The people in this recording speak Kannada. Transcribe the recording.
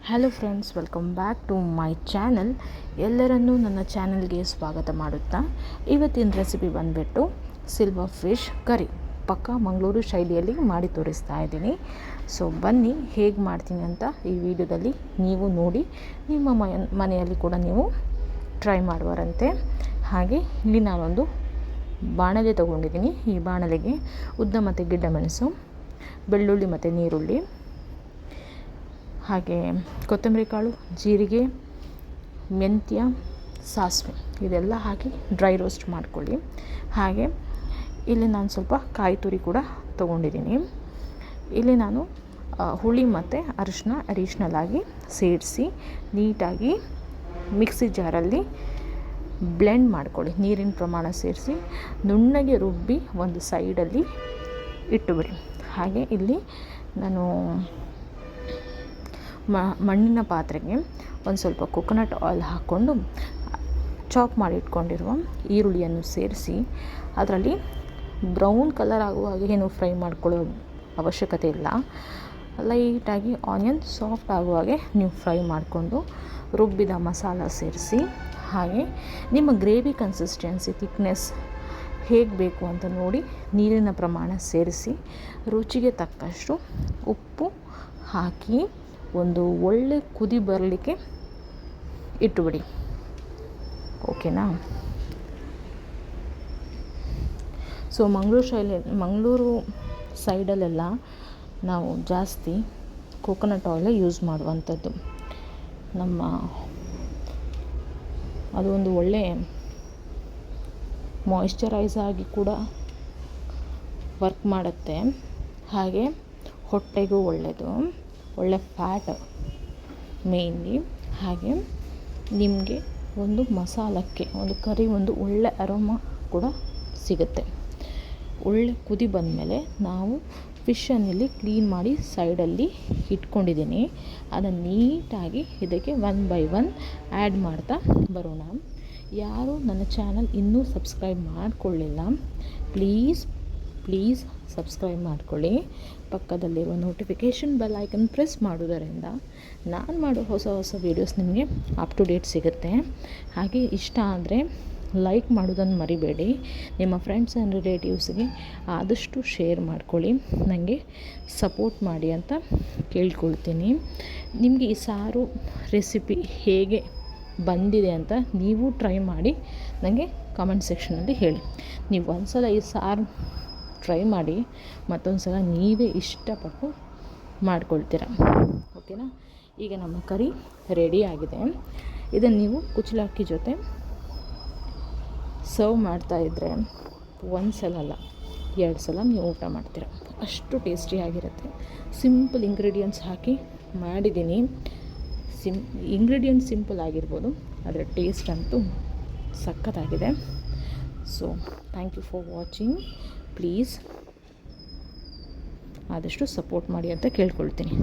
Hello friends, welcome back to my channel. ಎಲ್ಲರನ್ನೂ ನನ್ನ ಚಾನಲ್ಗೆ ಸ್ವಾಗತ ಮಾಡುತ್ತಾ ಇವತ್ತಿನ ರೆಸಿಪಿ ಬಂದುಬಿಟ್ಟು ಸಿಲ್ವರ್ ಫಿಶ್ ಕರಿ ಪಕ್ಕಾ ಮಂಗಳೂರು ಶೈಲಿಯಲ್ಲಿ ಮಾಡಿ ತೋರಿಸ್ತಾ ಇದ್ದೀನಿ. ಸೊ ಬನ್ನಿ ಹೇಗೆ ಮಾಡ್ತೀನಿ ಅಂತ ಈ ವಿಡಿಯೋದಲ್ಲಿ ನೀವು ನೋಡಿ ನಿಮ್ಮ ಮನೆಯಲ್ಲಿ ಕೂಡ ನೀವು ಟ್ರೈ ಮಾಡುವರಂತೆ. ಹಾಗೆ ಇಲ್ಲಿ ನಾನೊಂದು ಬಾಣಲೆ ತೊಗೊಂಡಿದ್ದೀನಿ. ಈ ಬಾಣಲೆಗೆ ಉದ್ದ ಮತ್ತು ಗಿಡ್ಡ ಮೆಣಸು, ಬೆಳ್ಳುಳ್ಳಿ ಮತ್ತು ನೀರುಳ್ಳಿ, ಹಾಗೆ ಕೊತ್ತಂಬರಿ ಕಾಳು, ಜೀರಿಗೆ, ಮೆಂತ್ಯ, ಸಾಸಿವೆ ಇದೆಲ್ಲ ಹಾಕಿ ಡ್ರೈ ರೋಸ್ಟ್ ಮಾಡ್ಕೊಳ್ಳಿ. ಹಾಗೆ ಇಲ್ಲಿ ನಾನು ಸ್ವಲ್ಪ ಕಾಯಿ ತುರಿ ಕೂಡ ತೊಗೊಂಡಿದ್ದೀನಿ. ಇಲ್ಲಿ ನಾನು ಹುಳಿ ಮತ್ತು ಅರಿಶಿನ ಅಡಿಷ್ನಲ್ ಆಗಿ ಸೇರಿಸಿ ನೀಟಾಗಿ ಮಿಕ್ಸಿ ಜಾರಲ್ಲಿ ಬ್ಲೆಂಡ್ ಮಾಡ್ಕೊಳ್ಳಿ. ನೀರಿನ ಪ್ರಮಾಣ ಸೇರಿಸಿ ನುಣ್ಣಗೆ ರುಬ್ಬಿ ಒಂದು ಸೈಡಲ್ಲಿ ಇಟ್ಟುಬಿಡಿ. ಹಾಗೆ ಇಲ್ಲಿ ನಾನು ಮಣ್ಣಿನ ಪಾತ್ರೆಗೆ ಒಂದು ಸ್ವಲ್ಪ ಕೊಕೊನಟ್ ಆಯಿಲ್ ಹಾಕ್ಕೊಂಡು ಚಾಪ್ ಮಾಡಿ ಇಟ್ಕೊಂಡಿರುವ ಈರುಳ್ಳಿಯನ್ನು ಸೇರಿಸಿ ಅದರಲ್ಲಿ ಬ್ರೌನ್ ಕಲರ್ ಆಗುವಾಗ ಏನು ಫ್ರೈ ಮಾಡ್ಕೊಳ್ಳೋ ಅವಶ್ಯಕತೆ ಇಲ್ಲ. ಲೈಟಾಗಿ ಆನಿಯನ್ ಸಾಫ್ಟ್ ಆಗುವಾಗೆ ನೀವು ಫ್ರೈ ಮಾಡಿಕೊಂಡು ರುಬ್ಬಿದ ಮಸಾಲ ಸೇರಿಸಿ, ಹಾಗೆ ನಿಮ್ಮ ಗ್ರೇವಿ ಕನ್ಸಿಸ್ಟೆನ್ಸಿ ಥಿಕ್ನೆಸ್ ಹೇಗೆ ಬೇಕು ಅಂತ ನೋಡಿ ನೀರಿನ ಪ್ರಮಾಣ ಸೇರಿಸಿ ರುಚಿಗೆ ತಕ್ಕಷ್ಟು ಉಪ್ಪು ಹಾಕಿ ಒಂದು ಒಳ್ಳೆ ಕುದಿ ಬರಲಿಕ್ಕೆ ಇಟ್ಟುಬಿಡಿ. ಓಕೆನಾ? ಸೊ ಮಂಗಳೂರು ಸೈಡಲ್ಲೆಲ್ಲ ನಾವು ಜಾಸ್ತಿ ಕೋಕೋನಟ್ ಆಯಿಲೇ ಯೂಸ್ ಮಾಡುವಂಥದ್ದು. ಅದು ಒಂದು ಒಳ್ಳೆ ಮಾಯಿಶ್ಚರೈಸ್ ಆಗಿ ಕೂಡ ವರ್ಕ್ ಮಾಡುತ್ತೆ. ಹಾಗೆ ಹೊಟ್ಟೆಗೂ ಒಳ್ಳೆಯದು, ಒಳ್ಳೆ ಫ್ಯಾಟ್ ಮೇಯ್ನ್ಲಿ. ಹಾಗೆ ನಿಮಗೆ ಒಂದು ಮಸಾಲಕ್ಕೆ ಒಂದು ಕರಿ ಒಂದು ಒಳ್ಳೆ ಅರೋಮಾ ಕೂಡ ಸಿಗುತ್ತೆ. ಒಳ್ಳೆ ಕುದಿ ಬಂದಮೇಲೆ ನಾವು ಫಿಶನ್ನಿಲ್ಲಿ ಕ್ಲೀನ್ ಮಾಡಿ ಸೈಡಲ್ಲಿ ಇಟ್ಕೊಂಡಿದ್ದೀನಿ. ಅದನ್ನು ನೀಟಾಗಿ ಇದಕ್ಕೆ 1 by 1 ಆ್ಯಡ್ ಮಾಡ್ತಾ ಬರೋಣ. ಯಾರು ನನ್ನ ಚಾನಲ್ ಇನ್ನೂ ಸಬ್ಸ್ಕ್ರೈಬ್ ಮಾಡಿಕೊಳ್ಳಿಲ್ಲ, ಪ್ಲೀಸ್ ಸಬ್ಸ್ಕ್ರೈಬ್ ಮಾಡ್ಕೊಳ್ಳಿ. ಪಕ್ಕದಲ್ಲಿರುವ ನೋಟಿಫಿಕೇಷನ್ ಬೆಲ್ ಐಕನ್ ಪ್ರೆಸ್ ಮಾಡೋದರಿಂದ ನಾನು ಮಾಡೋ ಹೊಸ ವೀಡಿಯೋಸ್ ನಿಮಗೆ ಅಪ್ ಟು ಡೇಟ್ ಸಿಗುತ್ತೆ. ಹಾಗೆ ಇಷ್ಟ ಆದರೆ ಲೈಕ್ ಮಾಡೋದನ್ನು ಮರಿಬೇಡಿ. ನಿಮ್ಮ ಫ್ರೆಂಡ್ಸ್ ಆ್ಯಂಡ್ ರಿಲೇಟಿವ್ಸ್ಗೆ ಆದಷ್ಟು ಶೇರ್ ಮಾಡ್ಕೊಳ್ಳಿ, ನನಗೆ ಸಪೋರ್ಟ್ ಮಾಡಿ ಅಂತ ಕೇಳ್ಕೊಳ್ತೀನಿ. ನಿಮಗೆ ಈ ಸಾರು ರೆಸಿಪಿ ಹೇಗೆ ಬಂದಿದೆ ಅಂತ ನೀವು ಟ್ರೈ ಮಾಡಿ ನನಗೆ ಕಾಮೆಂಟ್ ಸೆಕ್ಷನಲ್ಲಿ ಹೇಳಿ. ನೀವು ಒಂದು ಸಲ ಈ ಸಾರು ಟ್ರೈ ಮಾಡಿ ಮತ್ತೊಂದು ಸಲ ನೀವೇ ಇಷ್ಟಪಟ್ಟು ಮಾಡ್ಕೊಳ್ತೀರ. ಓಕೆನಾ? ಈಗ ನಮ್ಮ ಕರಿ ರೆಡಿ ಆಗಿದೆ. ಇದನ್ನು ನೀವು ಕುಚ್ಚಲಕ್ಕಿ ಜೊತೆ ಸರ್ವ್ ಮಾಡ್ತಾಯಿದ್ರೆ ಒಂದು ಸಲ ಅಲ್ಲ 2 ಸಲ ನೀವು ಊಟ ಮಾಡ್ತೀರ. ಅಷ್ಟು ಟೇಸ್ಟಿಯಾಗಿರುತ್ತೆ. ಸಿಂಪಲ್ ಇಂಗ್ರೀಡಿಯೆಂಟ್ಸ್ ಹಾಕಿ ಮಾಡಿದ್ದೀನಿ. ಇಂಗ್ರೀಡಿಯೆಂಟ್ಸ್ ಸಿಂಪಲ್ ಆಗಿರ್ಬೋದು, ಆದರೆ ಟೇಸ್ಟ್ ಅಂತೂ ಸಖತ್ತಾಗಿದೆ. So thank you for watching. Please ಆದಷ್ಟು ಸಪೋರ್ಟ್ ಮಾಡಿ ಅಂತ ಕೇಳ್ಕೊಳ್ತೀನಿ.